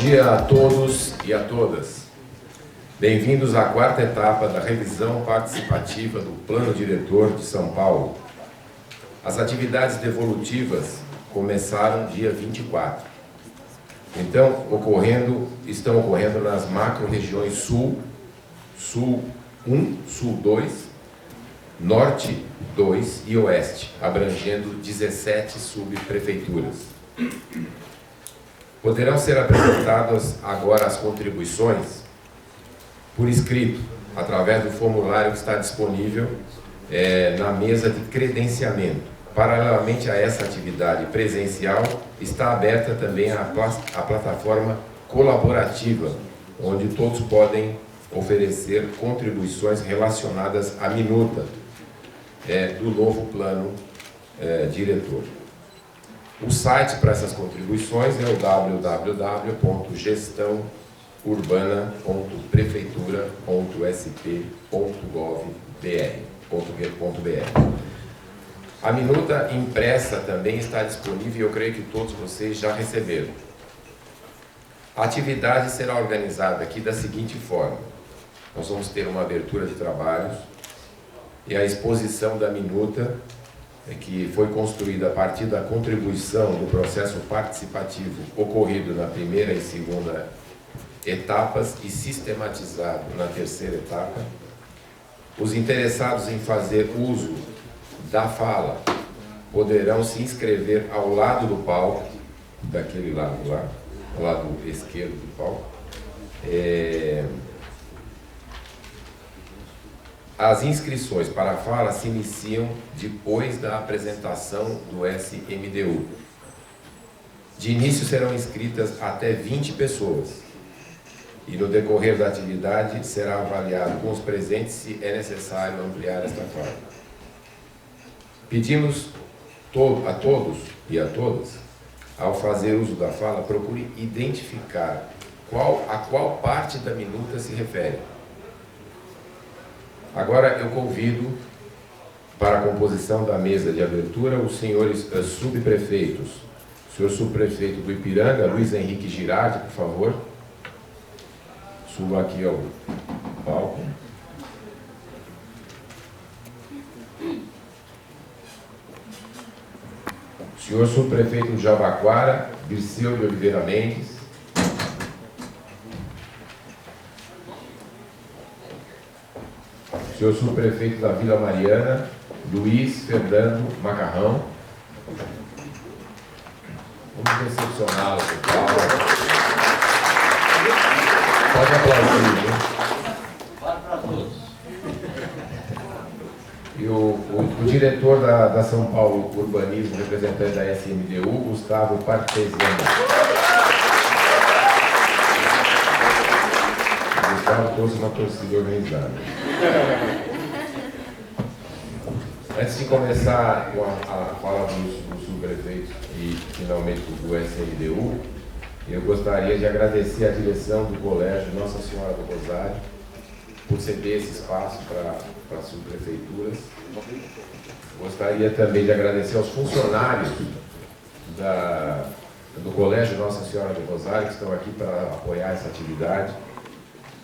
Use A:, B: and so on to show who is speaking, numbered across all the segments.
A: dia a todos e a todas. Bem-vindos à quarta etapa da revisão participativa do Plano Diretor de São Paulo. As atividades devolutivas começaram dia 24. Então, estão ocorrendo nas macro-regiões Sul, Sul 1, Sul 2, Norte 2 e Oeste, abrangendo 17 subprefeituras. Poderão ser apresentadas agora as contribuições por escrito, através do formulário que está disponível na mesa de credenciamento. Paralelamente a essa atividade presencial, está aberta também a plataforma colaborativa, onde todos podem oferecer contribuições relacionadas à minuta do novo plano diretor. O site para essas contribuições é o www.gestãourbana.prefeitura.sp.gov.br. A minuta impressa também está disponível e eu creio que todos vocês já receberam. A atividade será organizada aqui da seguinte forma: nós vamos ter uma abertura de trabalhos e a exposição da minuta, que foi construída a partir da contribuição do processo participativo ocorrido na primeira e segunda etapas e sistematizado na terceira etapa. Os interessados em fazer uso da fala poderão se inscrever ao lado do palco, daquele lado lá, ao lado esquerdo do palco. As inscrições para a fala se iniciam depois da apresentação do SMDU. De início serão inscritas até 20 pessoas e no decorrer da atividade será avaliado com os presentes se é necessário ampliar esta fala. Pedimos a todos e a todas, ao fazer uso da fala, procure identificar a qual parte da minuta se refere. Agora eu convido para a composição da mesa de abertura os senhores subprefeitos. O senhor subprefeito do Ipiranga, Luiz Henrique Girardi, por favor. Suba aqui ao palco. O senhor subprefeito do Jabaquara, Dirceu de Oliveira Mendes. Senhor subprefeito da Vila Mariana, Luiz Fernando Macarrão. Vamos recepcioná-lo, pessoal. Pode aplaudir, hein?
B: Para todos.
A: E o diretor da São Paulo Urbanismo, representante da SMDU, Gustavo Partesiano. Gustavo trouxe uma torcida organizada. Antes de começar a fala dos subprefeitos e finalmente do SMDU, eu gostaria de agradecer a direção do Colégio Nossa Senhora do Rosário por ceder esse espaço para as subprefeituras. Gostaria também de agradecer aos funcionários do Colégio Nossa Senhora do Rosário que estão aqui para apoiar essa atividade.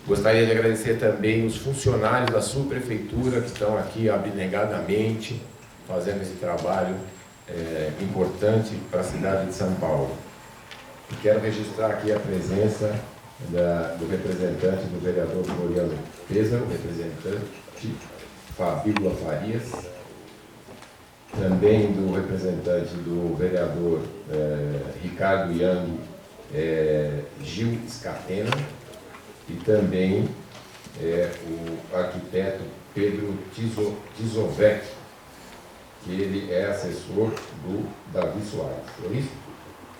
A: Gostaria de agradecer também os funcionários da subprefeitura que estão aqui abnegadamente fazendo esse trabalho importante para a cidade de São Paulo. E quero registrar aqui a presença do representante do vereador Floriano Pêsaro, representante Fabíola Farias, também do representante do vereador Ricardo Yang Gil Scatena, e também o arquiteto Pedro Tizovec, que ele é assessor do Davi Soares. É isso?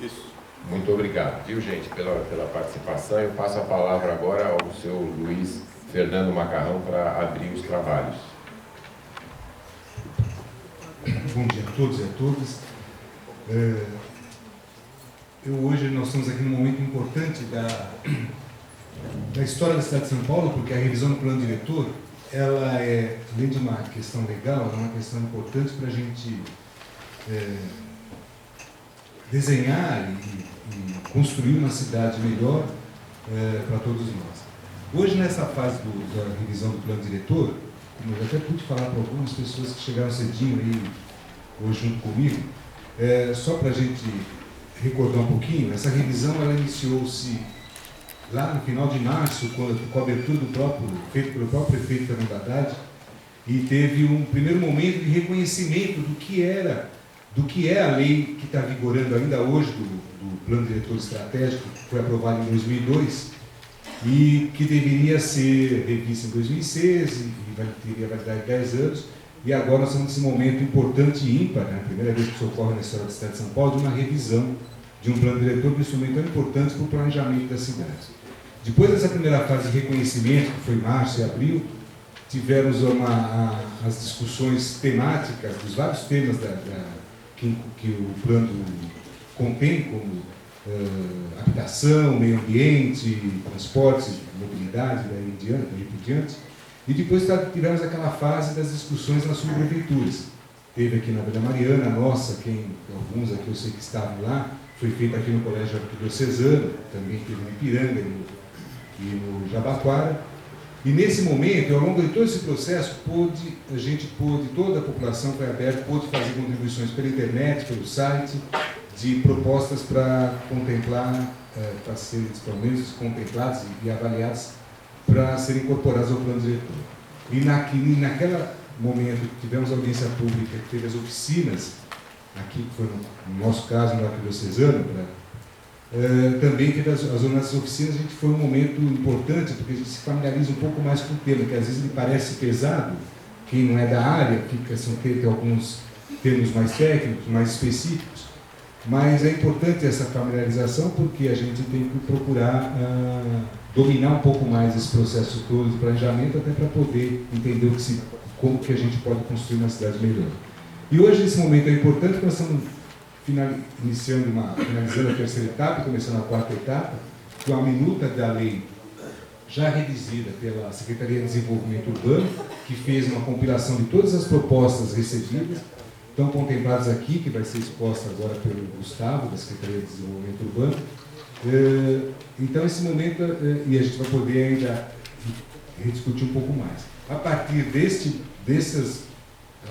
B: Isso.
A: Muito obrigado, viu, gente, pela participação. Eu passo a palavra agora ao seu Luiz Fernando Macarrão para abrir os trabalhos.
C: Bom dia a todos e a todas. Hoje nós estamos aqui num momento importante da história da cidade de São Paulo, porque a revisão do plano diretor, ela é, além de uma questão legal, é uma questão importante para a gente desenhar e construir uma cidade melhor para todos nós. Hoje, nessa fase da revisão do plano diretor, como eu até pude falar para algumas pessoas que chegaram cedinho aí, hoje junto comigo, só para a gente recordar um pouquinho, essa revisão ela iniciou-se lá no final de março, com a abertura feita pelo próprio prefeito Fernando Haddad, e teve um primeiro momento de reconhecimento do que é a lei que está vigorando ainda hoje, do Plano Diretor Estratégico, que foi aprovado em 2002, e que deveria ser revista em 2006, e teria validade de 10 anos, e agora nós estamos nesse momento importante e ímpar, né? A primeira vez que isso ocorre na história da cidade de São Paulo, de uma revisão de um plano diretor, de um instrumento tão importante para o planejamento da cidade. Depois dessa primeira fase de reconhecimento, que foi março e abril, tivemos as discussões temáticas dos vários temas que o plano contém, como habitação, meio ambiente, transportes, mobilidade, daí por diante. E depois tivemos aquela fase das discussões nas subprefeituras. Teve aqui na Vila Mariana, alguns aqui eu sei que estavam lá, foi feita aqui no Colégio Arquidiocesano, também teve no Ipiranga e no Jabaquara. E nesse momento, ao longo de todo esse processo, toda a população foi aberta, pôde fazer contribuições pela internet, pelo site, de propostas para contemplar, para serem pelo menos contempladas e avaliadas para serem incorporadas ao plano diretor. E naquele momento que tivemos a audiência pública, que teve as oficinas, aqui que foi no nosso caso no Arquidiocesano, também teve as nossas oficinas, foi um momento importante, porque a gente se familiariza um pouco mais com o tema, que às vezes ele parece pesado, quem não é da área, tem alguns termos mais técnicos, mais específicos, mas é importante essa familiarização porque a gente tem que procurar dominar um pouco mais esse processo todo de planejamento, até para poder entender como que a gente pode construir uma cidade melhor. E hoje esse momento é importante porque nós estamos finalizando a terceira etapa, começando a quarta etapa, com a minuta da lei já redigida pela Secretaria de Desenvolvimento Urbano, que fez uma compilação de todas as propostas recebidas, estão contempladas aqui, que vai ser exposta agora pelo Gustavo, da Secretaria de Desenvolvimento Urbano. Então, esse momento, e a gente vai poder ainda rediscutir um pouco mais. A partir dessas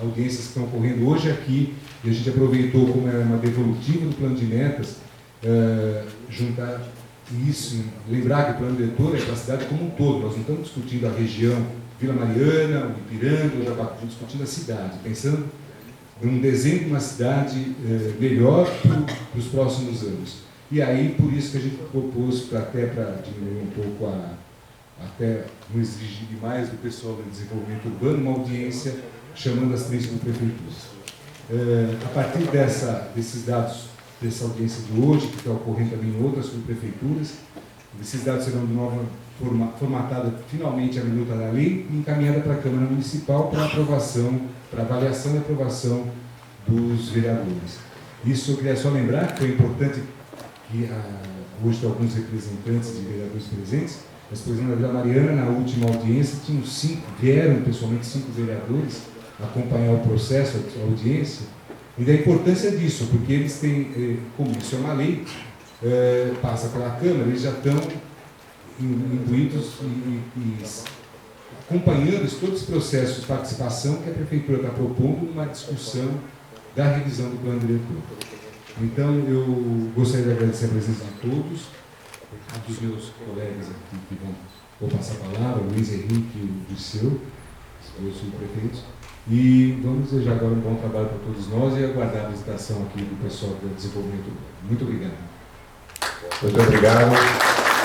C: audiências que estão ocorrendo hoje aqui, e a gente aproveitou como era uma devolutiva do plano de metas, juntar isso, lembrar que o plano diretor é para a cidade como um todo. Nós não estamos discutindo a região Vila Mariana, o Ipiranga, o Jabaquara, estamos discutindo a cidade, pensando num desenho de uma cidade melhor para os próximos anos. E aí, por isso que a gente propôs, até para diminuir um pouco, até não exigir demais do pessoal do desenvolvimento urbano, uma audiência chamando as 3 subprefeituras. A partir desses dados, dessa audiência de hoje, que está ocorrendo também em outras subprefeituras, esses dados serão de novo formatada finalmente a minuta da lei e encaminhada para a Câmara Municipal para aprovação, para avaliação e aprovação dos vereadores. Isso eu queria só lembrar que foi importante que hoje tem alguns representantes de vereadores presentes, mas, por exemplo, na Vila Mariana, na última audiência, vieram pessoalmente 5 vereadores acompanhar o processo, a audiência, e da importância disso, porque eles têm, como isso é uma lei, passa pela Câmara, eles já estão imbuídos e acompanhando todo esse processo de participação que a Prefeitura está propondo numa discussão da revisão do plano diretor. Então, eu gostaria de agradecer a presença de todos, dos meus colegas aqui que vou passar a palavra, o Luiz Henrique e o Dirceu, os dois subprefeitos, e vamos desejar agora um bom trabalho para todos nós e aguardar a visitação aqui do pessoal do desenvolvimento. Muito obrigado.
A: Muito obrigado, o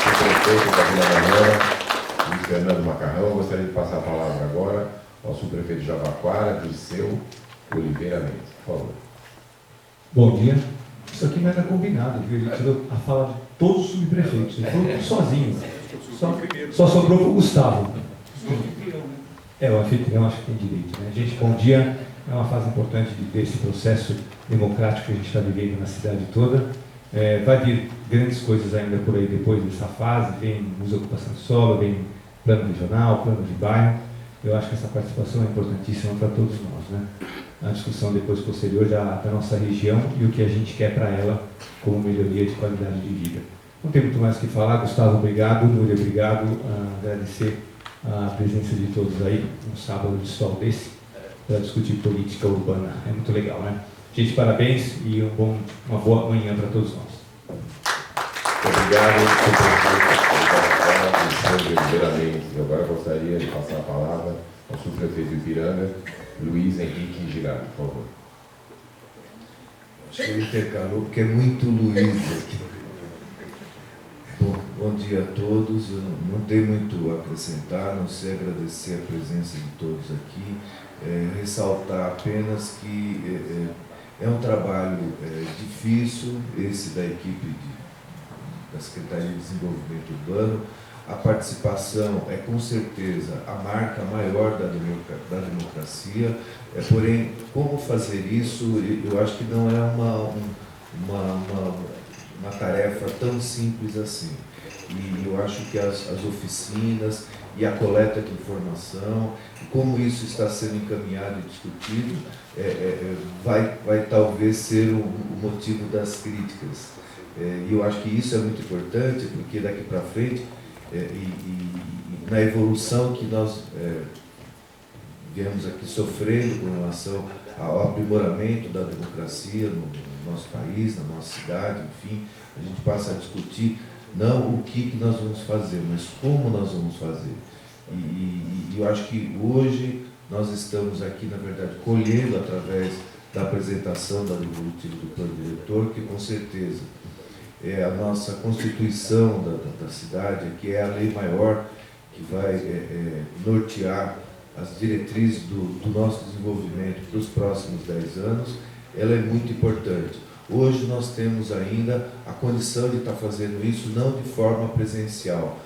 A: prefeito da Vila Mariana, Luiz Fernando Macarrão. Eu gostaria de passar a palavra agora ao subprefeito de Jabaquara, Dirceu Oliveira Mendes. Por favor.
D: Bom dia. Isso aqui não era combinado, viu? A gente tirou a fala de todos os subprefeitos. Ele falou sozinho. Só sobrou para o Gustavo. O anfitrião acho que tem direito, né? Gente, bom dia. É uma fase importante desse processo democrático que a gente está vivendo na cidade toda. Vai vir grandes coisas ainda por aí depois dessa fase. Vem uso de ocupação de solo, vem plano regional, plano de bairro. Eu acho que essa participação é importantíssima para todos nós, né? a discussão depois posterior da nossa região e o que a gente quer para ela como melhoria de qualidade de vida. Não tem muito mais o que falar. Gustavo, obrigado. Núria, obrigado. Agradecer a presença de todos aí, um sábado de sol desse, para discutir política urbana. É muito legal, né? Gente, parabéns e uma boa manhã para todos nós.
A: Obrigado, primeiramente. Agora gostaria de passar a palavra ao subprefeito de Ipiranga, Luiz Henrique Girardi, por favor.
E: Acho que ele intercalou porque é muito Luiz aqui. Bom dia a todos. Eu não tenho muito a acrescentar, a não sei agradecer a presença de todos aqui, ressaltar apenas que é um trabalho difícil, esse da equipe da Secretaria de Desenvolvimento Urbano. A participação é com certeza a marca maior da democracia, porém, como fazer isso, eu acho que não é uma tarefa tão simples assim. E eu acho que as oficinas e a coleta de informação, como isso está sendo encaminhado e discutido, vai talvez ser o motivo das críticas. E eu acho que isso é muito importante, porque daqui para frente, e na evolução que nós viemos aqui sofrendo com relação ao aprimoramento da democracia no nosso país, na nossa cidade, enfim, a gente passa a discutir não o que nós vamos fazer, mas como nós vamos fazer. E eu acho que hoje nós estamos aqui, na verdade, colhendo através da apresentação da devolutiva do plano diretor, que com certeza é a nossa constituição da cidade, que é a lei maior que vai nortear as diretrizes do nosso desenvolvimento para os próximos 10 anos, ela é muito importante. Hoje nós temos ainda a condição de estar fazendo isso não de forma presencial.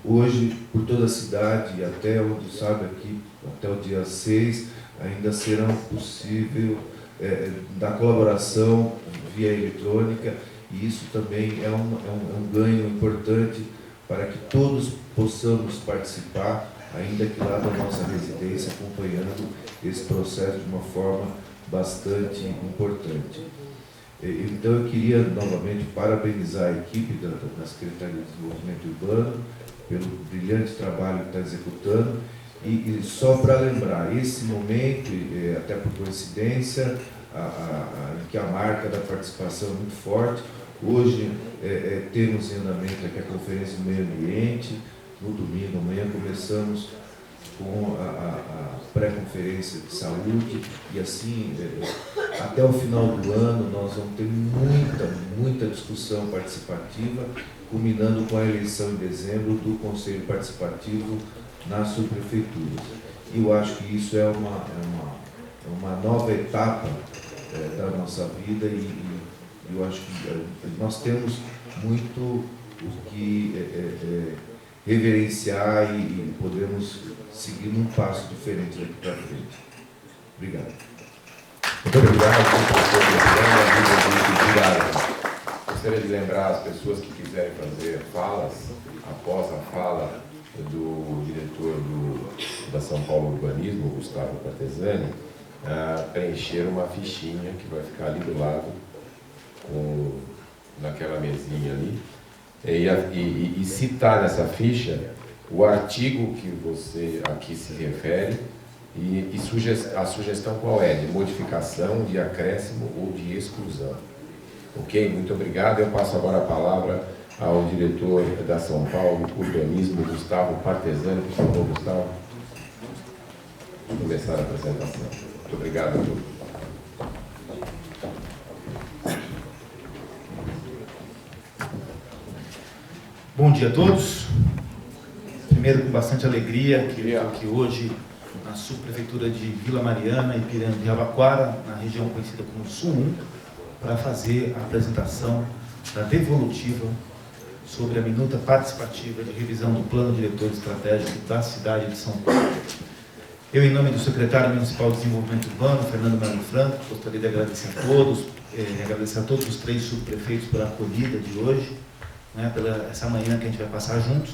E: Hoje, por toda a cidade, e até onde sabe aqui, até o dia 6, ainda serão possível da colaboração via eletrônica, e isso também é um ganho importante para que todos possamos participar, ainda que lá da nossa residência, acompanhando esse processo de uma forma bastante importante. Então eu queria novamente parabenizar a equipe da Secretaria de Desenvolvimento Urbano pelo brilhante trabalho que está executando, e só para lembrar, esse momento, até por coincidência, em que a marca da participação é muito forte, hoje temos em andamento aqui a Conferência do Meio Ambiente, no domingo, amanhã começamos com a pré-conferência de saúde, e assim, até o final do ano, nós vamos ter muita discussão participativa, culminando com a eleição em dezembro do Conselho Participativo nas subprefeituras. E eu acho que isso é uma nova etapa da nossa vida, e eu acho que nós temos muito o que reverenciar e podemos seguir num passo diferente daqui para frente. Obrigado.
A: Muito obrigado, professor. Gostaria de lembrar as pessoas que quiserem fazer falas, após a fala do diretor da São Paulo Urbanismo, Gustavo Partesani, preencher uma fichinha que vai ficar ali do lado, naquela mesinha ali, e citar nessa ficha o artigo que você aqui se refere e a sugestão qual é? De modificação, de acréscimo ou de exclusão. Ok? Muito obrigado. Eu passo agora a palavra ao diretor da São Paulo Urbanismo, Gustavo Partesani. Por favor, Gustavo. Vamos começar a apresentação. Muito obrigado a todos.
F: Bom dia a todos. Primeiro, com bastante alegria, que eu estou aqui hoje na subprefeitura de Vila Mariana, Ipiranga de Jabaquara, na região conhecida como Sul 1, para fazer a apresentação da devolutiva sobre a minuta participativa de revisão do Plano Diretor Estratégico da cidade de São Paulo. Eu, em nome do secretário municipal de Desenvolvimento Urbano, Fernando Melo Franco, gostaria de agradecer a todos os 3 subprefeitos pela acolhida de hoje, pela essa manhã que a gente vai passar juntos,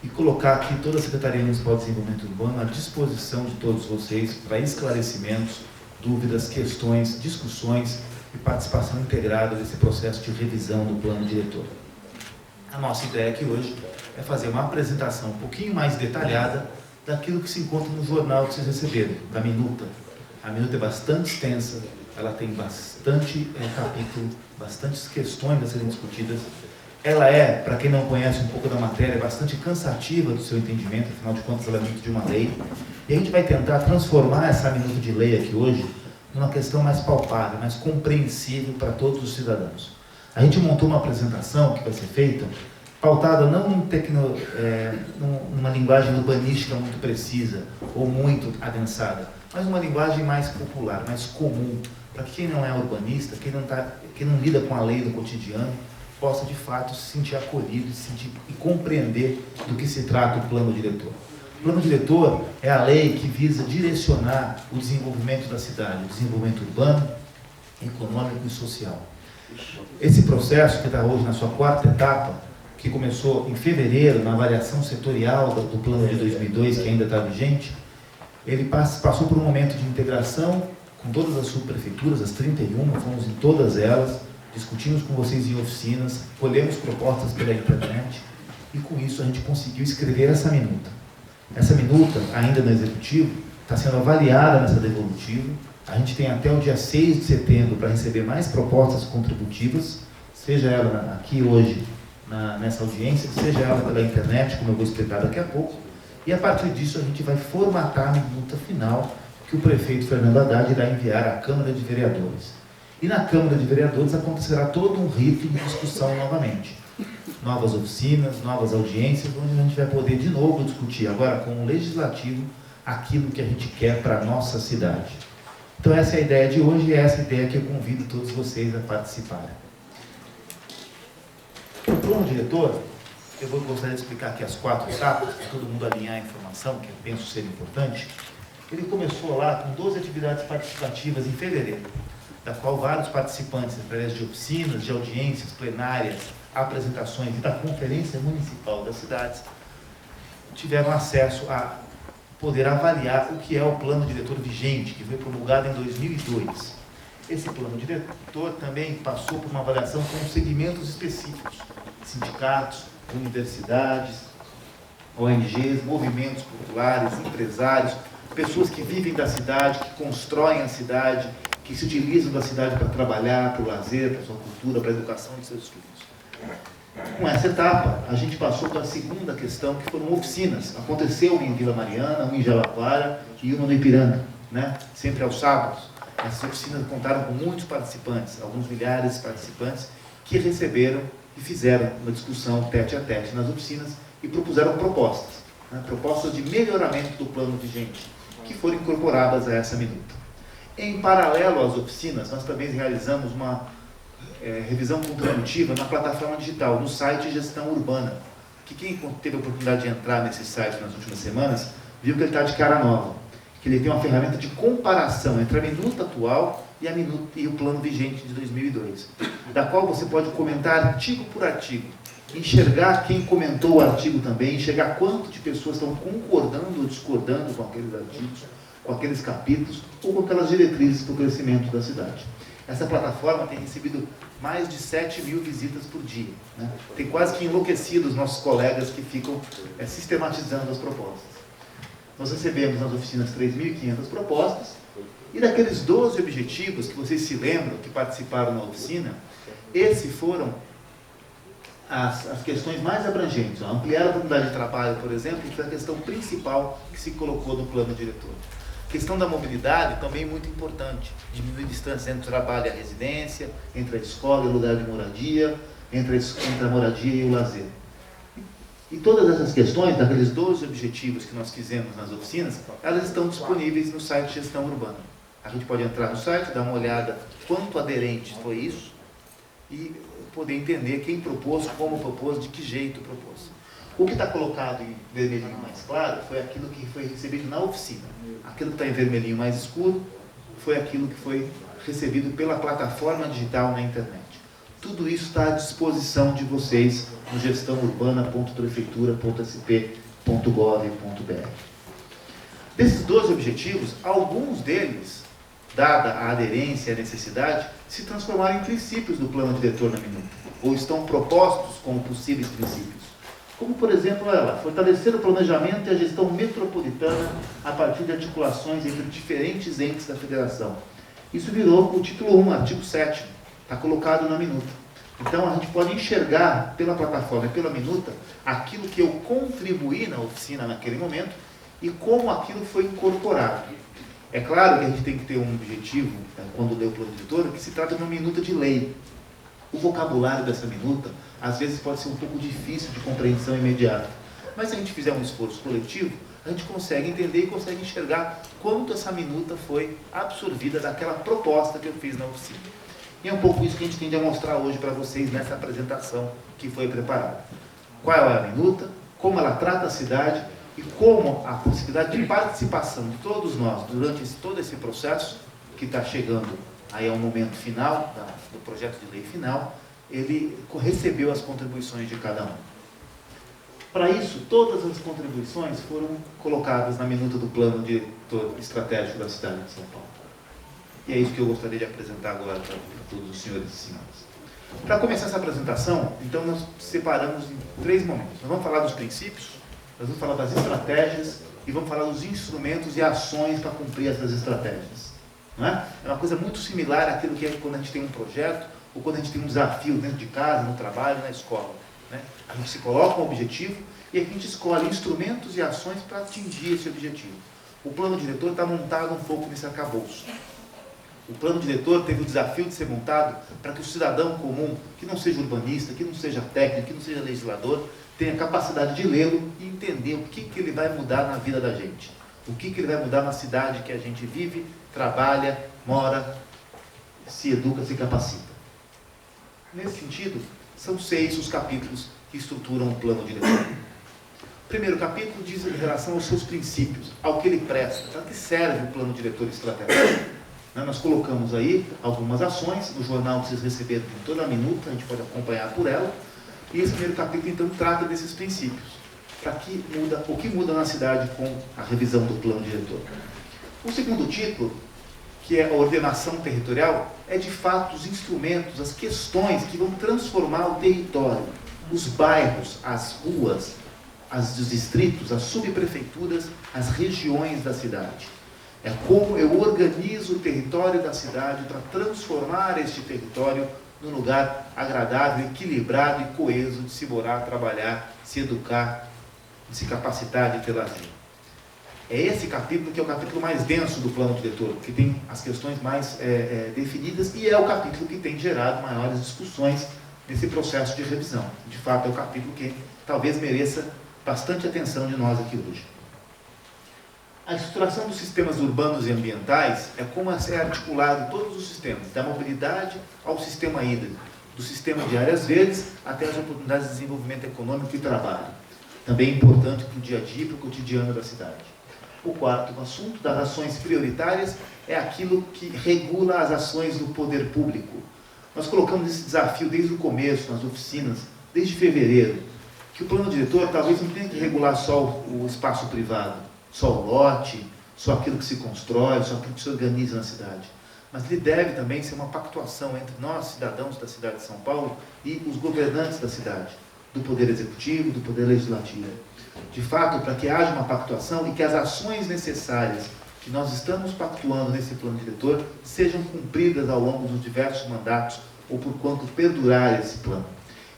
F: e colocar aqui toda a Secretaria Municipal de Desenvolvimento Urbano à disposição de todos vocês para esclarecimentos, dúvidas, questões, discussões e participação integrada desse processo de revisão do plano diretor. A nossa ideia aqui hoje é fazer uma apresentação um pouquinho mais detalhada daquilo que se encontra no jornal que vocês receberam, da minuta. A minuta é bastante extensa, ela tem bastante capítulo, bastantes questões a serem discutidas. Ela é, para quem não conhece um pouco da matéria, bastante cansativa do seu entendimento, afinal de contas ela é muito de uma lei. E a gente vai tentar transformar essa minuta de lei aqui hoje numa questão mais palpável, mais compreensível para todos os cidadãos. A gente montou uma apresentação que vai ser feita, pautada não numa linguagem urbanística muito precisa ou muito adensada, mas uma linguagem mais popular, mais comum, para que quem não é urbanista, quem não lida com a lei no cotidiano, possa de fato se sentir acolhido e compreender do que se trata o plano diretor. O plano diretor é a lei que visa direcionar o desenvolvimento da cidade, o desenvolvimento urbano, econômico e social. Esse processo, que está hoje na sua 4ª etapa, que começou em fevereiro, na avaliação setorial do plano de 2002, que ainda está vigente, ele passou por um momento de integração com todas as subprefeituras, as 31, fomos em todas elas, discutimos com vocês em oficinas, colhemos propostas pela internet e com isso a gente conseguiu escrever essa minuta. Essa minuta, ainda no Executivo, está sendo avaliada nessa devolutiva. A gente tem até o dia 6 de setembro para receber mais propostas contributivas, seja ela aqui hoje, nessa audiência, seja ela pela internet, como eu vou explicar daqui a pouco. E a partir disso a gente vai formatar a minuta final que o prefeito Fernando Haddad irá enviar à Câmara de Vereadores. E na Câmara de Vereadores acontecerá todo um rito de discussão novamente. Novas oficinas, novas audiências, onde a gente vai poder de novo discutir, agora com o Legislativo, aquilo que a gente quer para a nossa cidade. Então essa é a ideia de hoje e é essa a ideia que eu convido todos vocês a participarem. O plano diretor, eu gostaria de explicar aqui as 4 etapas, para todo mundo alinhar a informação, que eu penso ser importante. Ele começou lá com 12 atividades participativas em fevereiro, da qual vários participantes, através de oficinas, de audiências, plenárias, apresentações e da Conferência Municipal das Cidades, tiveram acesso a poder avaliar o que é o plano diretor vigente, que foi promulgado em 2002. Esse plano diretor também passou por uma avaliação com segmentos específicos, sindicatos, universidades, ONGs, movimentos populares, empresários, pessoas que vivem da cidade, que constroem a cidade, que se utilizam da cidade para trabalhar, para o lazer, para a sua cultura, para a educação de seus filhos. Com essa etapa, a gente passou para a segunda questão, que foram oficinas. Aconteceu uma em Vila Mariana, uma em Jaraguara e uma no Ipiranga, né? Sempre aos sábados. Essas oficinas contaram com muitos participantes, alguns milhares de participantes, que receberam e fizeram uma discussão tete a tete nas oficinas e propuseram propostas, né? Propostas de melhoramento do plano vigente, que foram incorporadas a essa minuta. Em paralelo às oficinas, nós também realizamos uma revisão contributiva na plataforma digital, no site Gestão Urbana, que quem teve a oportunidade de entrar nesse site nas últimas semanas, viu que ele está de cara nova, que ele tem uma ferramenta de comparação entre a minuta atual e o plano vigente de 2002, da qual você pode comentar artigo por artigo, enxergar quem comentou o artigo também, enxergar quanto de pessoas estão concordando ou discordando com aqueles artigos, com aqueles capítulos, ou com aquelas diretrizes para o crescimento da cidade. Essa plataforma tem recebido mais de 7.000 visitas por dia, né? Tem quase que enlouquecido os nossos colegas que ficam sistematizando as propostas. Nós recebemos nas oficinas 3.500 propostas, e daqueles 12 objetivos que vocês se lembram que participaram na oficina, esses foram as questões mais abrangentes. Ampliar a oportunidade de trabalho, por exemplo, que foi a questão principal que se colocou no plano diretor. A questão da mobilidade também muito importante, diminuir a distância entre o trabalho e a residência, entre a escola e o lugar de moradia, entre a moradia e o lazer. E todas essas questões, daqueles 12 objetivos que nós fizemos nas oficinas, elas estão disponíveis no site Gestão Urbana. A gente pode entrar no site, dar uma olhada quanto aderente foi isso e poder entender quem propôs, como propôs, de que jeito propôs. O que está colocado em vermelhinho mais claro foi aquilo que foi recebido na oficina. Aquilo que está em vermelhinho mais escuro foi aquilo que foi recebido pela plataforma digital na internet. Tudo isso está à disposição de vocês no gestãourbana.prefeitura.sp.gov.br. Desses 12 objetivos, alguns deles, dada a aderência e a necessidade, se transformaram em princípios do plano diretor na minuta, ou estão propostos como possíveis princípios. Como, por exemplo, fortalecer o planejamento e a gestão metropolitana a partir de articulações entre diferentes entes da federação. Isso virou o título 1, artigo 7º, está colocado na minuta. Então, a gente pode enxergar pela plataforma e pela minuta aquilo que eu contribuí na oficina naquele momento e como aquilo foi incorporado. É claro que a gente tem que ter um objetivo, quando lê o plano diretor, que se trata de uma minuta de lei. O vocabulário dessa minuta, às vezes, pode ser um pouco difícil de compreensão imediata. Mas se a gente fizer um esforço coletivo, a gente consegue entender e consegue enxergar quanto essa minuta foi absorvida daquela proposta que eu fiz na oficina. E é um pouco isso que a gente tende a mostrar hoje para vocês nessa apresentação que foi preparada. Qual é a minuta, como ela trata a cidade e como a possibilidade de participação de todos nós durante todo esse processo, que está chegando aí ao momento final, do projeto de lei final, ele recebeu as contribuições de cada um. Para isso, todas as contribuições foram colocadas na minuta do plano diretor estratégico da cidade de São Paulo. E é isso que eu gostaria de apresentar agora para todos os senhores e senhoras. Para começar essa apresentação, então nós separamos em 3 momentos. Nós vamos falar dos princípios, nós vamos falar das estratégias e vamos falar dos instrumentos e ações para cumprir essas estratégias. Não é? É uma coisa muito similar àquilo que é quando a gente tem um projeto ou quando a gente tem um desafio dentro de casa, no trabalho, na escola. Né? A gente se coloca um objetivo e aqui a gente escolhe instrumentos e ações para atingir esse objetivo. O plano diretor está montado um pouco nesse arcabouço. O plano diretor teve o desafio de ser montado para que o cidadão comum, que não seja urbanista, que não seja técnico, que não seja legislador, tenha capacidade de lê-lo e entender o que ele vai mudar na vida da gente. O que ele vai mudar na cidade que a gente vive, trabalha, mora, se educa, se capacita. Nesse sentido, são 6 os capítulos que estruturam o plano diretor. O primeiro capítulo diz em relação aos seus princípios, ao que ele presta, para que serve o plano diretor estratégico. Nós colocamos aí algumas ações, no jornal vocês receberam em toda a minuta, a gente pode acompanhar por ela, e esse primeiro capítulo então trata desses princípios, o que muda na cidade com a revisão do plano diretor. O segundo título, que é a ordenação territorial, é de fato os instrumentos, as questões que vão transformar o território, os bairros, as ruas, os distritos, as subprefeituras, as regiões da cidade. É como eu organizo o território da cidade para transformar este território num lugar agradável, equilibrado e coeso de se morar, trabalhar, se educar, de se capacitar, de ter lazer. É esse capítulo que é o capítulo mais denso do plano diretor, que tem as questões mais definidas e é o capítulo que tem gerado maiores discussões nesse processo de revisão. De fato, é o capítulo que talvez mereça bastante atenção de nós aqui hoje. A estruturação dos sistemas urbanos e ambientais é como é articulado todos os sistemas, da mobilidade ao sistema hídrico, do sistema de áreas verdes até as oportunidades de desenvolvimento econômico e trabalho. Também é importante para o dia a dia e para o cotidiano da cidade. O quarto assunto das ações prioritárias é aquilo que regula as ações do poder público. Nós colocamos esse desafio desde o começo, nas oficinas, desde fevereiro, que o plano diretor talvez não tenha que regular só o espaço privado, só o lote, só aquilo que se constrói, só aquilo que se organiza na cidade. Mas ele deve também ser uma pactuação entre nós, cidadãos da cidade de São Paulo, e os governantes da cidade, do Poder Executivo, do Poder Legislativo. De fato, para que haja uma pactuação e que as ações necessárias que nós estamos pactuando nesse plano diretor sejam cumpridas ao longo dos diversos mandatos ou por quanto perdurar esse plano.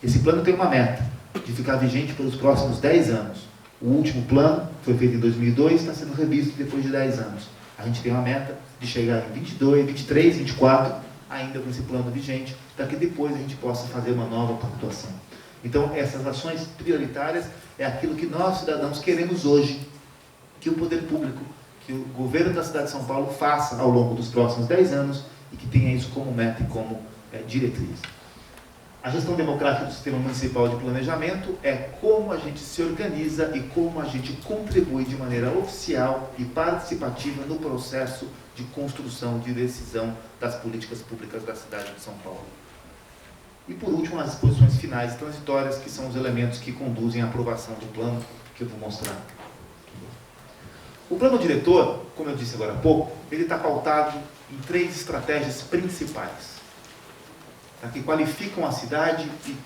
F: Esse plano tem uma meta de ficar vigente pelos próximos 10 anos. O último plano foi feito em 2002, está sendo revisto depois de 10 anos. A gente tem uma meta de chegar em 22, 23, 24, ainda com esse plano vigente, para que depois a gente possa fazer uma nova pactuação. Então, essas ações prioritárias é aquilo que nós, cidadãos, queremos hoje que o poder público, que o governo da cidade de São Paulo faça ao longo dos próximos 10 anos e que tenha isso como meta e como diretriz. A gestão democrática do Sistema Municipal de Planejamento é como a gente se organiza e como a gente contribui de maneira oficial e participativa no processo de construção, de decisão das políticas públicas da cidade de São Paulo. E, por último, as disposições finais e transitórias, que são os elementos que conduzem à aprovação do plano, que eu vou mostrar. O plano diretor, como eu disse agora há pouco, ele está pautado em 3 estratégias principais, tá? Que qualificam a cidade e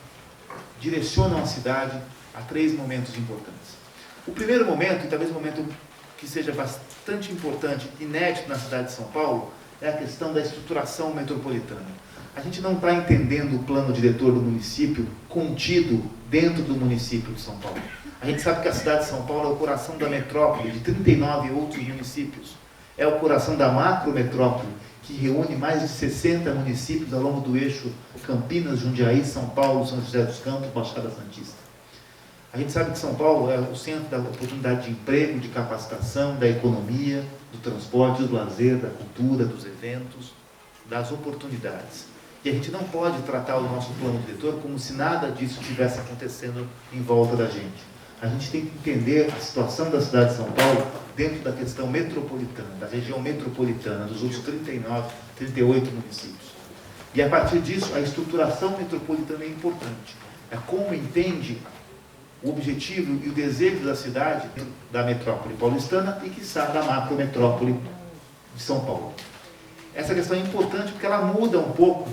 F: direcionam a cidade a 3 momentos importantes. O primeiro momento, e talvez o momento que seja bastante importante, inédito na cidade de São Paulo, é a questão da estruturação metropolitana. A gente não está entendendo o plano diretor do município contido dentro do município de São Paulo. A gente sabe que a cidade de São Paulo é o coração da metrópole, de 39 outros municípios. É o coração da macrometrópole, que reúne mais de 60 municípios ao longo do eixo Campinas, Jundiaí, São Paulo, São José dos Campos, Baixada Santista. A gente sabe que São Paulo é o centro da oportunidade de emprego, de capacitação, da economia, do transporte, do lazer, da cultura, dos eventos, das oportunidades. E a gente não pode tratar o nosso plano diretor como se nada disso estivesse acontecendo em volta da gente. A gente tem que entender a situação da cidade de São Paulo dentro da questão metropolitana, da região metropolitana, dos outros 38 municípios. E a partir disso, a estruturação metropolitana é importante. É como entende o objetivo e o desejo da cidade, da metrópole paulistana e, quiçá, da macrometrópole de São Paulo. Essa questão é importante porque ela muda um pouco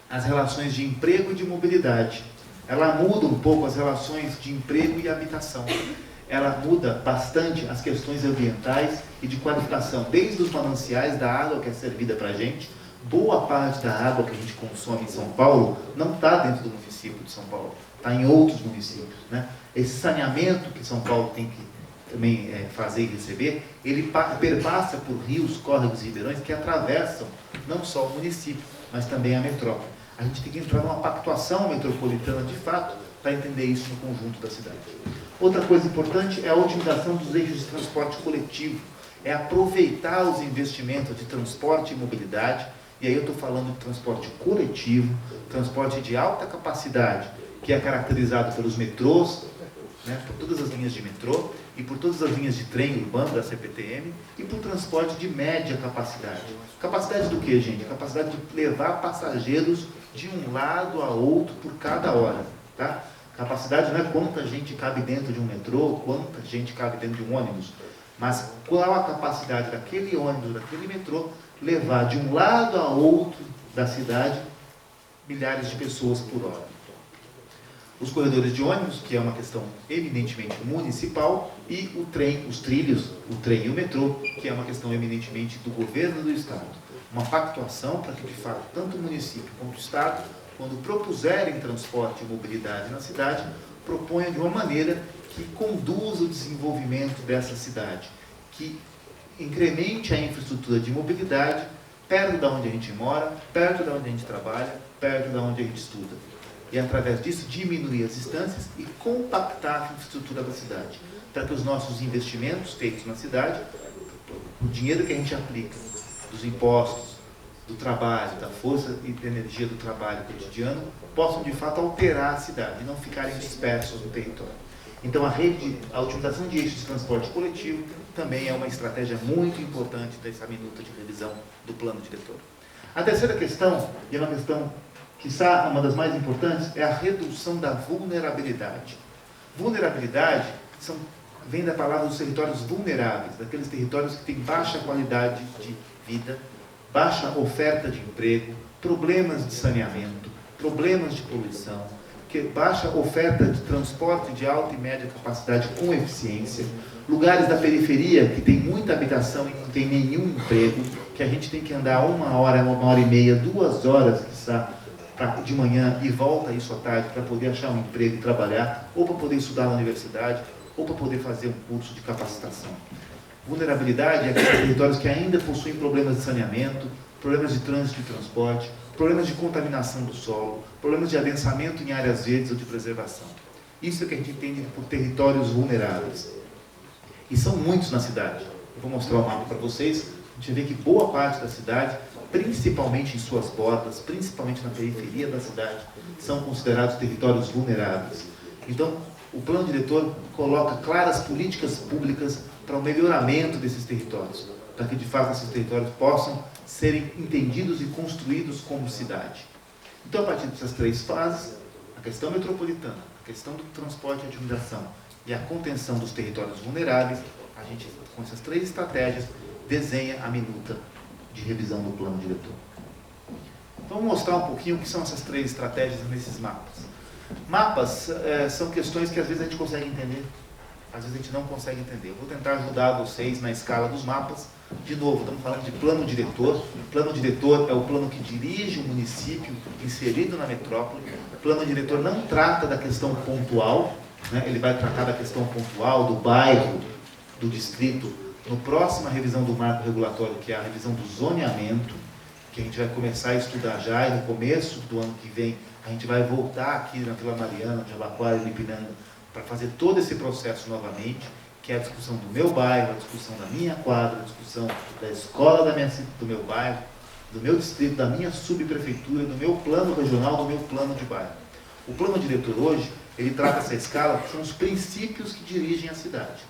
F: as relações de emprego e de mobilidade. Ela muda um pouco as relações de emprego e habitação. Ela muda bastante as questões ambientais e de qualificação, desde os mananciais da água que é servida para a gente. Boa parte da água que a gente consome em São Paulo não está dentro do município de São Paulo, está em outros municípios, né? Esse saneamento que São Paulo tem que também fazer e receber, ele perpassa por rios, córregos e ribeirões que atravessam não só o município, mas também a metrópole. A gente tem que entrar numa pactuação metropolitana de fato para entender isso no conjunto da cidade. Outra coisa importante é a otimização dos eixos de transporte coletivo, é aproveitar os investimentos de transporte e mobilidade, e aí eu estou falando de transporte coletivo, transporte de alta capacidade, que é caracterizado pelos metrôs, né, por todas as linhas de metrô e por todas as linhas de trem urbano da CPTM e por transporte de média capacidade. Capacidade do que, gente? Capacidade de levar passageiros de um lado a outro por cada hora, tá? Capacidade não é quanta gente cabe dentro de um metrô, quanta gente cabe dentro de um ônibus, mas qual a capacidade daquele ônibus, daquele metrô, levar de um lado a outro da cidade milhares de pessoas por hora. Os corredores de ônibus, que é uma questão eminentemente municipal, e o trem, os trilhos, o trem e o metrô, que é uma questão eminentemente do governo do Estado. Uma pactuação para que, de fato, tanto o município quanto o Estado, quando propuserem transporte e mobilidade na cidade, proponham de uma maneira que conduza o desenvolvimento dessa cidade, que incremente a infraestrutura de mobilidade perto de onde a gente mora, perto de onde a gente trabalha, perto de onde a gente estuda. E, através disso, diminuir as distâncias e compactar a infraestrutura da cidade, para que os nossos investimentos feitos na cidade, o dinheiro que a gente aplica, dos impostos, do trabalho, da força e da energia do trabalho cotidiano, possam, de fato, alterar a cidade e não ficarem dispersos no território. Então, a utilização de eixos de transporte coletivo também é uma estratégia muito importante dessa minuta de revisão do plano diretor. A terceira questão, e é uma questão quiçá uma das mais importantes, é a redução da vulnerabilidade. Vulnerabilidade vem da palavra dos territórios vulneráveis, daqueles territórios que têm baixa qualidade de vida, baixa oferta de emprego, problemas de saneamento, problemas de poluição, baixa oferta de transporte de alta e média capacidade com eficiência, lugares da periferia que tem muita habitação e não tem nenhum emprego, que a gente tem que andar 1 hora, 1h30, 2 horas, quiçá, de manhã e volta isso à tarde para poder achar um emprego e trabalhar, ou para poder estudar na universidade, ou para poder fazer um curso de capacitação. Vulnerabilidade é aqueles territórios que ainda possuem problemas de saneamento, problemas de trânsito e transporte, problemas de contaminação do solo, problemas de adensamento em áreas verdes ou de preservação. Isso é que a gente entende por territórios vulneráveis. E são muitos na cidade. Eu vou mostrar o mapa para vocês. A gente vê que boa parte da cidade, principalmente em suas bordas, principalmente na periferia da cidade, são considerados territórios vulneráveis. Então, o plano diretor coloca claras políticas públicas para o melhoramento desses territórios, para que, de fato, esses territórios possam serem entendidos e construídos como cidade. Então, a partir dessas 3 fases, a questão metropolitana, a questão do transporte e otimização e a contenção dos territórios vulneráveis, a gente, com essas 3 estratégias, desenha a minuta de revisão do plano diretor. Então, vou mostrar um pouquinho o que são essas 3 estratégias nesses mapas. Mapas são questões que às vezes a gente consegue entender, às vezes a gente não consegue entender. Eu vou tentar ajudar vocês na escala dos mapas. De novo, estamos falando de plano diretor. O plano diretor é o plano que dirige o município inserido na metrópole. O plano diretor não trata da questão pontual, né? Ele vai tratar da questão pontual do bairro, do distrito, no próxima revisão do marco regulatório, que é a revisão do zoneamento, que a gente vai começar a estudar já, e no começo do ano que vem a gente vai voltar aqui na Vila Mariana, Jabaquara e Ipiranga, para fazer todo esse processo novamente, que é a discussão do meu bairro, a discussão da minha quadra, a discussão da escola do meu bairro, do meu distrito, da minha subprefeitura, do meu plano regional, do meu plano de bairro. O plano diretor hoje, ele trata essa escala, que são os princípios que dirigem a cidade.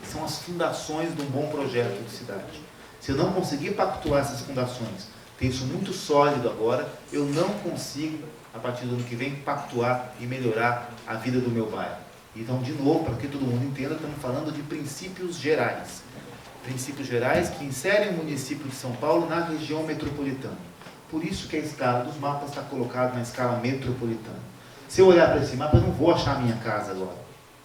F: São as fundações de um bom projeto de cidade. Se eu não conseguir pactuar essas fundações, ter isso muito sólido agora, eu não consigo, a partir do ano que vem, pactuar e melhorar a vida do meu bairro. Então, de novo, para que todo mundo entenda, estamos falando de princípios gerais. Princípios gerais que inserem o município de São Paulo na região metropolitana. Por isso que a escala dos mapas está colocada na escala metropolitana. Se eu olhar para esse mapa, eu não vou achar a minha casa agora,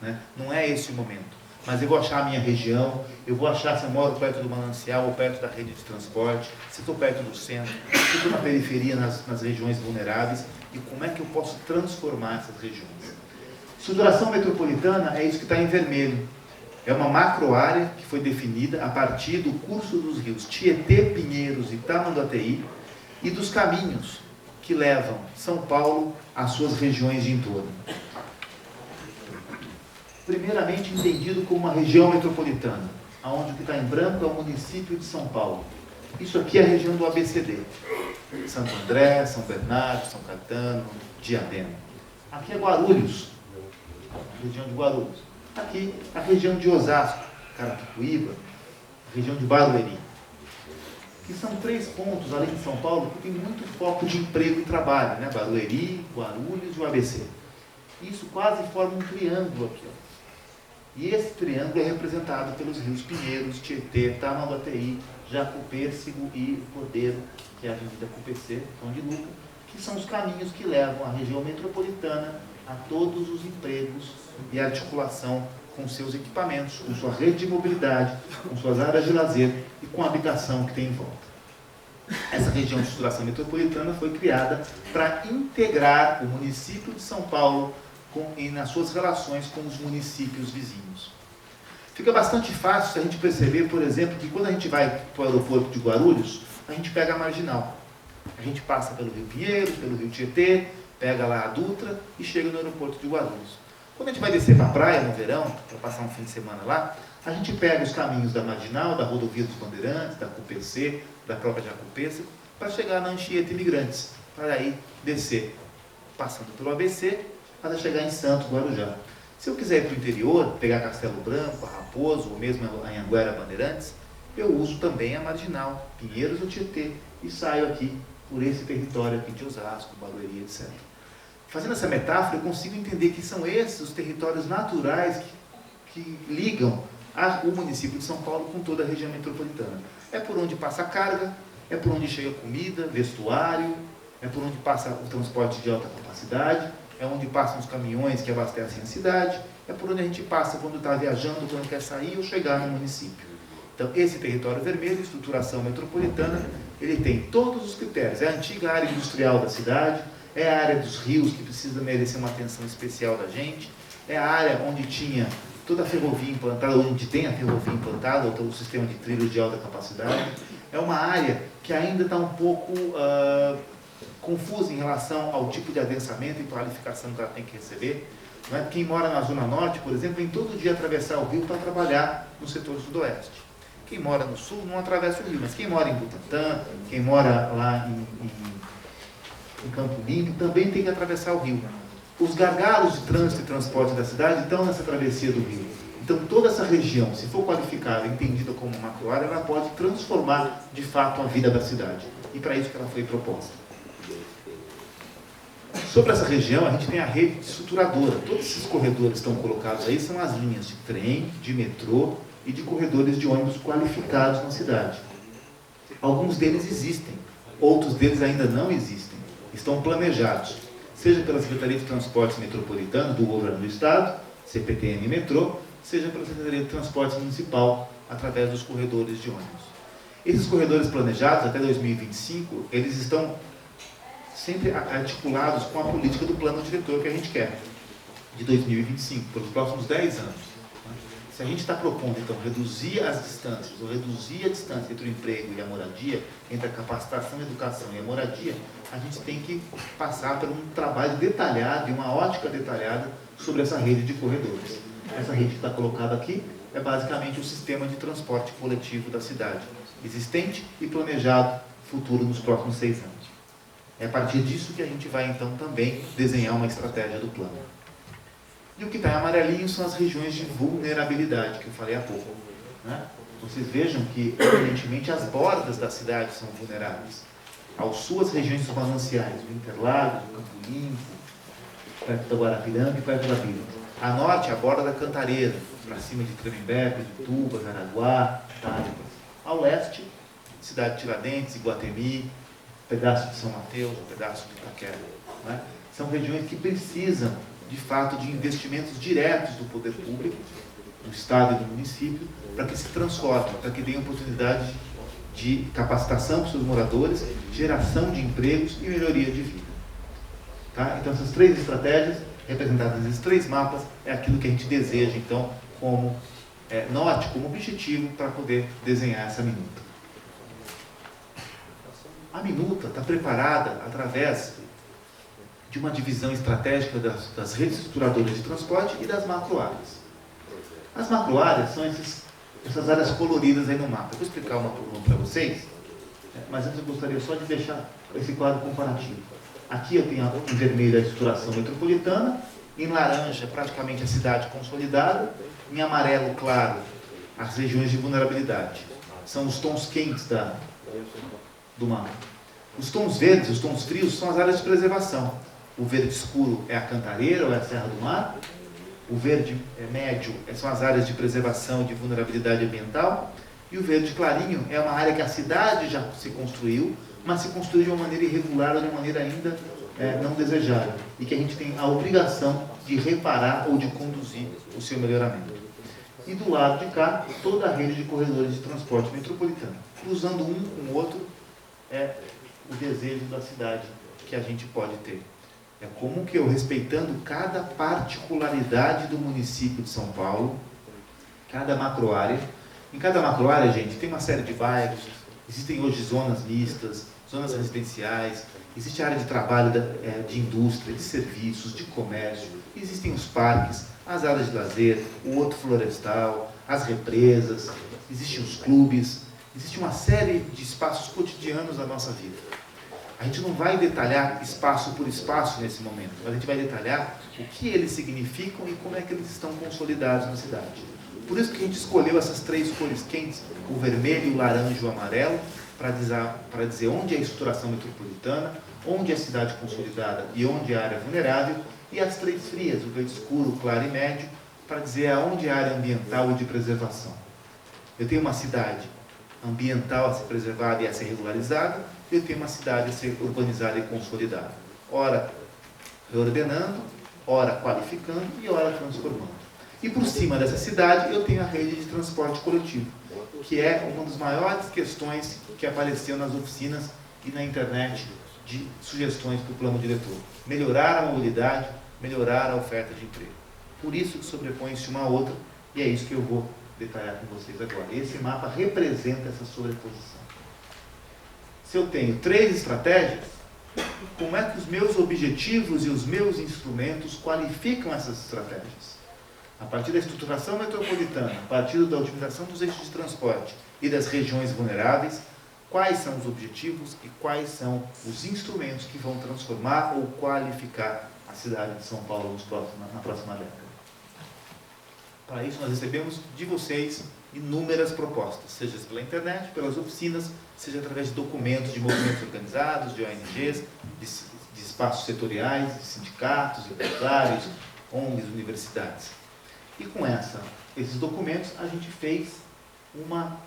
F: né? Não é esse o momento. Mas eu vou achar a minha região, eu vou achar se eu moro perto do manancial ou perto da rede de transporte, se estou perto do centro, se estou na periferia, nas regiões vulneráveis, e como é que eu posso transformar essas regiões. Estruturação metropolitana é isso que está em vermelho. É uma macro-área que foi definida a partir do curso dos rios Tietê, Pinheiros e Tamanduateí e dos caminhos que levam São Paulo às suas regiões de entorno. Primeiramente entendido como uma região metropolitana, onde o que está em branco é o município de São Paulo. Isso aqui é a região do ABCD. Santo André, São Bernardo, São Caetano, Diadema. Aqui é Guarulhos, a região de Guarulhos. Aqui, a região de Osasco, Carapicuíba, a região de Barueri. Que são 3 pontos, além de São Paulo, que tem muito foco de emprego e trabalho, né? Barueri, Guarulhos e o ABC. Isso quase forma um triângulo aqui, ó. E esse triângulo é representado pelos rios Pinheiros, Tietê, Tamanduateí, Jacupêssego e Cordeiro, que é a Avenida Cupecê, Pão de Luca, que são os caminhos que levam a região metropolitana a todos os empregos e a articulação com seus equipamentos, com sua rede de mobilidade, com suas áreas de lazer e com a habitação que tem em volta. Essa região de estruturação metropolitana foi criada para integrar o município de São Paulo e nas suas relações com os municípios vizinhos. Fica bastante fácil a gente perceber, por exemplo, que quando a gente vai para o aeroporto de Guarulhos, a gente pega a Marginal. A gente passa pelo Rio Pinheiros, pelo Rio Tietê, pega lá a Dutra e chega no aeroporto de Guarulhos. Quando a gente vai descer para a praia no verão, para passar um fim de semana lá, a gente pega os caminhos da Marginal, da Rodovia dos Bandeirantes, da Cupecê, da própria Jacupêssego, para chegar na Anchieta Imigrantes, para aí descer, passando pelo ABC, para chegar em Santos, Guarujá. Se eu quiser ir para o interior, pegar Castelo Branco, Raposo, ou mesmo a Anhanguera Bandeirantes, eu uso também a Marginal, Pinheiros ou Tietê, e saio aqui por esse território aqui de Osasco, Barueri, etc. Fazendo essa metáfora, eu consigo entender que são esses os territórios naturais que ligam o município de São Paulo com toda a região metropolitana. É por onde passa a carga, é por onde chega comida, vestuário, é por onde passa o transporte de alta capacidade, é onde passam os caminhões que abastecem a cidade, é por onde a gente passa quando está viajando, quando quer sair ou chegar no município. Então, esse território vermelho, estruturação metropolitana, ele tem todos os critérios. É a antiga área industrial da cidade, é a área dos rios, que precisa merecer uma atenção especial da gente, é a área onde tinha toda a ferrovia implantada, onde tem a ferrovia implantada, ou todo o sistema de trilhos de alta capacidade. É uma área que ainda está um pouco confusa em relação ao tipo de adensamento e qualificação que ela tem que receber. Não é? Quem mora na Zona Norte, por exemplo, vem todo dia atravessar o rio para trabalhar no setor sudoeste. Quem mora no sul não atravessa o rio, mas quem mora em Butantã, quem mora lá em Campo Limpo, também tem que atravessar o rio. Os gargalos de trânsito e transporte da cidade estão nessa travessia do rio. Então, toda essa região, se for qualificada, entendida como macroárea, ela pode transformar, de fato, a vida da cidade. E para isso que ela foi proposta. Sobre essa região, a gente tem a rede estruturadora. Todos esses corredores que estão colocados aí são as linhas de trem, de metrô e de corredores de ônibus qualificados na cidade. Alguns deles existem, outros deles ainda não existem. Estão planejados, seja pela Secretaria de Transportes Metropolitano do Governo do Estado, CPTM Metrô, seja pela Secretaria de Transportes Municipal, através dos corredores de ônibus. Esses corredores planejados até 2025, eles estão sempre articulados com a política do plano diretor que a gente quer, de 2025, pelos próximos 10 anos. Se a gente está propondo, então, reduzir as distâncias, ou reduzir a distância entre o emprego e a moradia, entre a capacitação, a educação e a moradia, a gente tem que passar por um trabalho detalhado e uma ótica detalhada sobre essa rede de corredores. Essa rede que está colocada aqui é basicamente o sistema de transporte coletivo da cidade, existente e planejado futuro nos próximos 6 anos. É a partir disso que a gente vai, então, também desenhar uma estratégia do plano. E o que está em amarelinho são as regiões de vulnerabilidade, que eu falei há pouco. Né? Vocês vejam que, evidentemente, as bordas da cidade são vulneráveis. Ao sul, as regiões dos mananciais, do Interlagos, do Campo Limpo, perto da Guarapiranga e perto da Vila. A norte, a borda da Cantareira, para cima de Tremembé, de Tubas, Araguá, Táribas. Ao leste, cidade de Tiradentes, Iguatemi, pedaço de São Mateus, um pedaço de Itaquera. Né? São regiões que precisam, de fato, de investimentos diretos do poder público, do Estado e do município, para que se transformem, para que tenham oportunidade de capacitação para os seus moradores, geração de empregos e melhoria de vida. Tá? Então, essas 3 estratégias, representadas nesses 3 mapas, é aquilo que a gente deseja, então, como norte, como objetivo, para poder desenhar essa minuta. A minuta está preparada através de uma divisão estratégica das redes estruturadoras de transporte e das macroáreas. As macroáreas são essas áreas coloridas aí no mapa. Eu vou explicar uma por uma para vocês, mas antes eu gostaria só de deixar esse quadro comparativo. Aqui eu tenho em vermelho a estruturação metropolitana, em laranja praticamente a cidade consolidada, em amarelo claro as regiões de vulnerabilidade. São os tons quentes do mapa. Os tons verdes, os tons frios, são as áreas de preservação. O verde escuro é a Cantareira ou é a Serra do Mar. O verde médio são as áreas de preservação de vulnerabilidade ambiental. E o verde clarinho é uma área que a cidade já se construiu, mas se construiu de uma maneira irregular ou de uma maneira ainda não desejada. E que a gente tem a obrigação de reparar ou de conduzir o seu melhoramento. E do lado de cá, toda a rede de corredores de transporte metropolitano. Cruzando um com o outro é o desejo da cidade que a gente pode ter. É como que eu, respeitando cada particularidade do município de São Paulo, cada macroárea. Em cada macroárea, gente, tem uma série de bairros, existem hoje zonas mistas, zonas residenciais, existe a área de trabalho de indústria, de serviços, de comércio, existem os parques, as áreas de lazer, o horto florestal, as represas, existem os clubes, existe uma série de espaços cotidianos da nossa vida. A gente não vai detalhar espaço por espaço nesse momento, mas a gente vai detalhar o que eles significam e como é que eles estão consolidados na cidade. Por isso que a gente escolheu essas 3 cores quentes, o vermelho, o laranja e o amarelo, para dizer onde é a estruturação metropolitana, onde é a cidade consolidada e onde é a área vulnerável, e as 3 frias, o verde escuro, o claro e médio, para dizer aonde é a área ambiental e de preservação. Eu tenho uma cidade ambiental a ser preservada e a ser regularizada, e eu tenho uma cidade a ser urbanizada e consolidada. Ora reordenando, ora qualificando e ora transformando. E por cima dessa cidade eu tenho a rede de transporte coletivo, que é uma das maiores questões que apareceu nas oficinas e na internet de sugestões para o plano diretor. Melhorar a mobilidade, melhorar a oferta de emprego. Por isso que sobrepõe-se uma a outra, e é isso que eu vou detalhar com vocês agora. Esse mapa representa essa sobreposição. Se eu tenho 3 estratégias, como é que os meus objetivos e os meus instrumentos qualificam essas estratégias? A partir da estruturação metropolitana, a partir da otimização dos eixos de transporte e das regiões vulneráveis, quais são os objetivos e quais são os instrumentos que vão transformar ou qualificar a cidade de São Paulo na próxima década. Para isso, nós recebemos de vocês inúmeras propostas, seja pela internet, pelas oficinas, seja através de documentos de movimentos organizados, de ONGs, de espaços setoriais, sindicatos, empresários, ONGs, universidades. E com esses documentos, a gente fez uma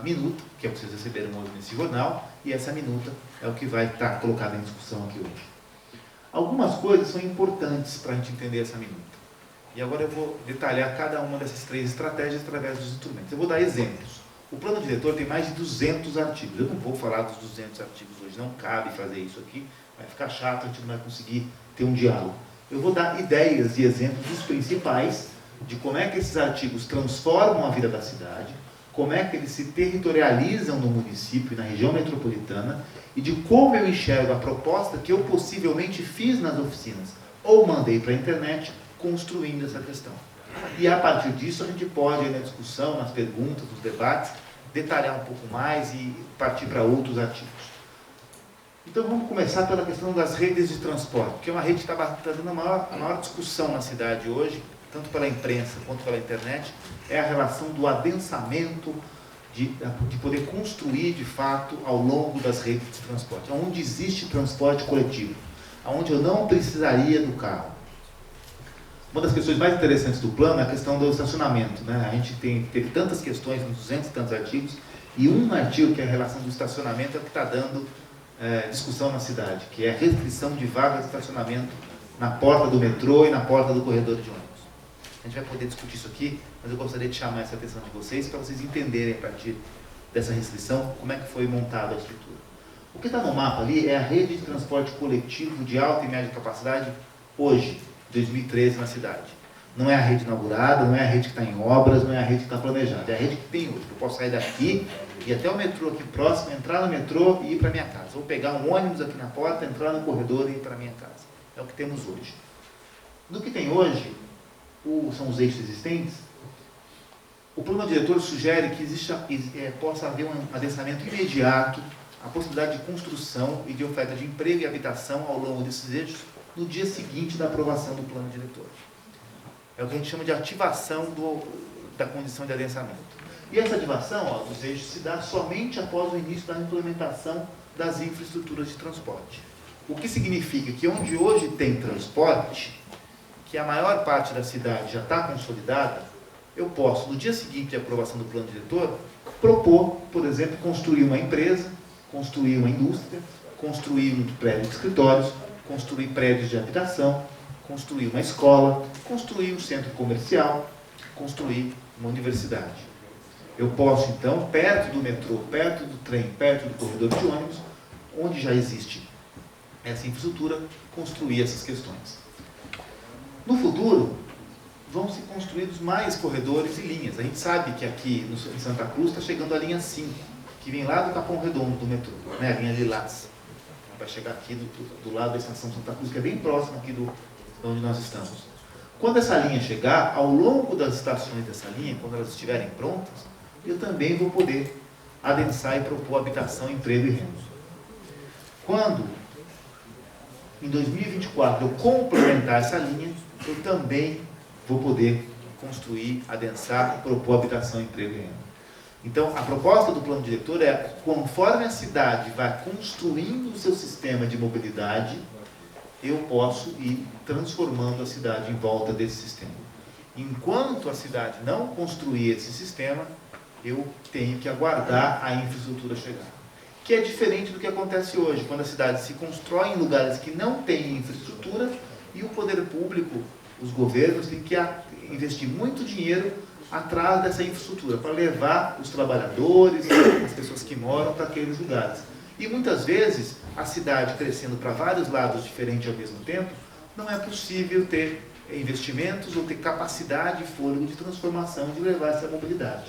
F: minuta, que é o que vocês receberam hoje nesse jornal, e essa minuta é o que vai estar colocado em discussão aqui hoje. Algumas coisas são importantes para a gente entender essa minuta. E agora eu vou detalhar cada uma dessas 3 estratégias através dos instrumentos. Eu vou dar exemplos. O plano diretor tem mais de 200 artigos. Eu não vou falar dos 200 artigos hoje, não cabe fazer isso aqui, vai ficar chato, a gente não vai conseguir ter um diálogo. Eu vou dar ideias e exemplos dos principais, de como é que esses artigos transformam a vida da cidade, como é que eles se territorializam no município e na região metropolitana, e de como eu enxergo a proposta que eu possivelmente fiz nas oficinas, ou mandei para a internet, construindo essa questão. E a partir disso a gente pode, na discussão, nas perguntas, nos debates, detalhar um pouco mais e partir para outros artigos. Então vamos começar pela questão das redes de transporte, que é uma rede que está dando a maior discussão na cidade hoje, tanto pela imprensa quanto pela internet, é a relação do adensamento, de poder construir de fato ao longo das redes de transporte, onde existe transporte coletivo, onde eu não precisaria do carro. Uma das questões mais interessantes do plano é a questão do estacionamento, né? A gente teve tantas questões, uns 200 e tantos artigos, e um artigo, que é a relação do estacionamento, é o que está dando discussão na cidade, que é a restrição de vagas de estacionamento na porta do metrô e na porta do corredor de ônibus. A gente vai poder discutir isso aqui, mas eu gostaria de chamar essa atenção de vocês para vocês entenderem, a partir dessa restrição, como é que foi montada a estrutura. O que está no mapa ali é a rede de transporte coletivo de alta e média capacidade hoje, 2013, na cidade. Não é a rede inaugurada, não é a rede que está em obras, não é a rede que está planejada, é a rede que tem hoje. Eu posso sair daqui, ir até o metrô aqui próximo, entrar no metrô e ir para minha casa. Ou pegar um ônibus aqui na porta, entrar no corredor e ir para minha casa. É o que temos hoje. No que tem hoje, são os eixos existentes, o plano diretor sugere que possa haver um adensamento imediato, a possibilidade de construção e de oferta de emprego e habitação ao longo desses eixos no dia seguinte da aprovação do plano diretor. É o que a gente chama de ativação da condição de adensamento. E essa ativação dos eixos se dá somente após o início da implementação das infraestruturas de transporte. O que significa que onde hoje tem transporte, que a maior parte da cidade já está consolidada, eu posso, no dia seguinte da aprovação do plano diretor, propor, por exemplo, construir uma empresa, construir uma indústria, construir um prédio de escritórios, construir prédios de habitação, construir uma escola, construir um centro comercial, construir uma universidade. Eu posso, então, perto do metrô, perto do trem, perto do corredor de ônibus, onde já existe essa infraestrutura, construir essas questões. No futuro, vão se construídos mais corredores e linhas. A gente sabe que aqui em Santa Cruz está chegando a linha 5, que vem lá do Capão Redondo do metrô, né? A linha Lilás. Vai chegar aqui do lado da estação Santa Cruz, que é bem próximo aqui de onde nós estamos. Quando essa linha chegar, ao longo das estações dessa linha, quando elas estiverem prontas, eu também vou poder adensar e propor habitação, emprego e renda. Quando, em 2024, eu complementar essa linha, eu também vou poder construir, adensar e propor habitação, emprego e renda. Então, a proposta do plano diretor é, conforme a cidade vai construindo o seu sistema de mobilidade, eu posso ir transformando a cidade em volta desse sistema. Enquanto a cidade não construir esse sistema, eu tenho que aguardar a infraestrutura chegar. Que é diferente do que acontece hoje, quando a cidade se constrói em lugares que não têm infraestrutura e o poder público, os governos, têm que investir muito dinheiro atrás dessa infraestrutura, para levar os trabalhadores, as pessoas que moram para aqueles lugares. E muitas vezes, a cidade crescendo para vários lados diferentes ao mesmo tempo, não é possível ter investimentos ou ter capacidade e fôlego de transformação, de levar essa mobilidade.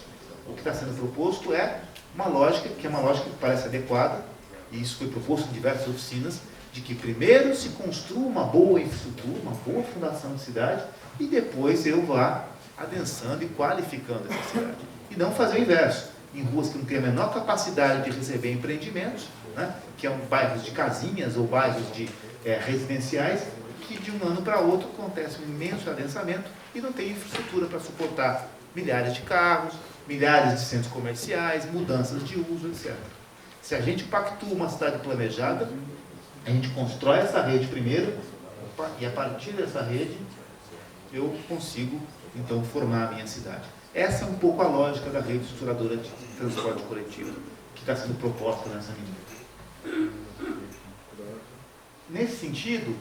F: O que está sendo proposto é uma lógica, que é uma lógica que parece adequada, e isso foi proposto em diversas oficinas, de que primeiro se construa uma boa infraestrutura, uma boa fundação de cidade, e depois eu vá adensando e qualificando essa cidade. E não fazer o inverso. Em ruas que não têm a menor capacidade de receber empreendimentos, né, que são bairros de casinhas ou bairros de residenciais, que de um ano para outro acontece um imenso adensamento e não tem infraestrutura para suportar milhares de carros, milhares de centros comerciais, mudanças de uso, etc. Se a gente pactua uma cidade planejada, A gente constrói essa rede primeiro e a partir dessa rede eu consigo, então, formar a minha cidade. Essa é um pouco a lógica da rede estruturadora de transporte coletivo que está sendo proposta nessa minuta. Nesse sentido,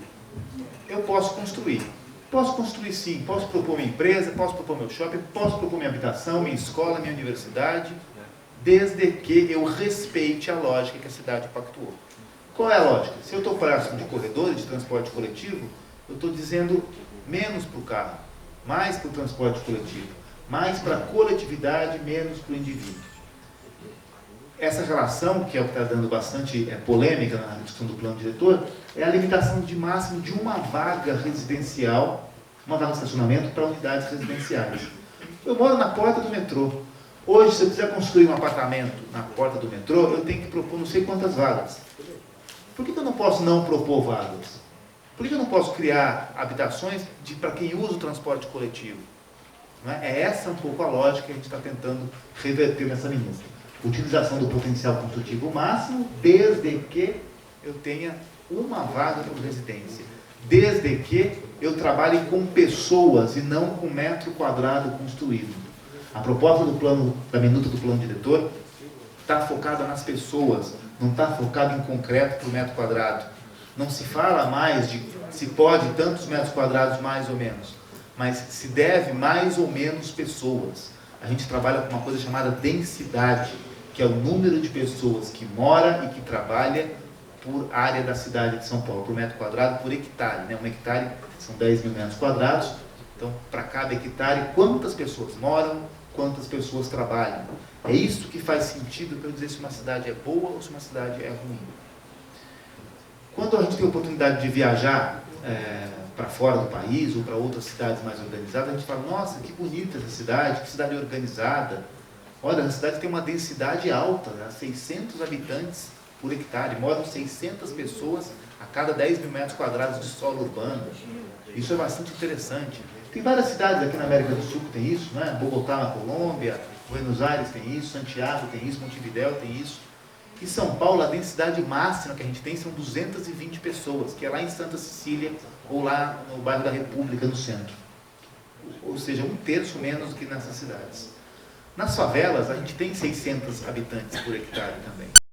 F: eu posso construir. Posso construir sim, posso propor minha empresa, posso propor meu shopping, posso propor minha habitação, minha escola, minha universidade, desde que eu respeite a lógica que a cidade pactuou. Qual é a lógica? Se eu estou próximo de corredores de transporte coletivo, eu estou dizendo menos para o carro, mais para o transporte coletivo, mais para a coletividade, menos para o indivíduo. Essa relação, que é o que está dando bastante polêmica na discussão do plano diretor, é a limitação de máximo de uma vaga residencial, uma vaga de estacionamento para unidades residenciais. Eu moro na porta do metrô. Hoje, se eu quiser construir um apartamento na porta do metrô, eu tenho que propor não sei quantas vagas. Por que eu não posso não propor vagas? Por que eu não posso criar habitações para quem usa o transporte coletivo? Não é? É essa um pouco a lógica que a gente está tentando reverter nessa minuta. Utilização do potencial construtivo máximo, desde que eu tenha uma vaga por residência. Desde que eu trabalhe com pessoas e não com metro quadrado construído. A proposta do plano, da minuta do plano diretor, está focada nas pessoas, não está focada em concreto para o metro quadrado. Não se fala mais de se pode tantos metros quadrados mais ou menos, mas se deve mais ou menos pessoas. A gente trabalha com uma coisa chamada densidade, que é o número de pessoas que mora e que trabalha por área da cidade de São Paulo, por metro quadrado, por hectare. Né? Um hectare são 10 mil metros quadrados, então para cada hectare, quantas pessoas moram, quantas pessoas trabalham. É isso que faz sentido para eu dizer se uma cidade é boa ou se uma cidade é ruim. Quando a gente tem a oportunidade de viajar para fora do país ou para outras cidades mais organizadas, a gente fala, nossa, que bonita essa cidade, que cidade organizada. Olha, a cidade tem uma densidade alta, né? 600 habitantes por hectare, moram 600 pessoas a cada 10 mil metros quadrados de solo urbano. Isso é bastante interessante. Tem várias cidades aqui na América do Sul que tem isso, né? Bogotá na Colômbia, Buenos Aires tem isso, Santiago tem isso, Montevidéu tem isso. Em São Paulo, a densidade máxima que a gente tem são 220 pessoas, que é lá em Santa Cecília ou lá no bairro da República, no centro. Ou seja, 1/3 menos do que nessas cidades. Nas favelas, a gente tem 600 habitantes por hectare também.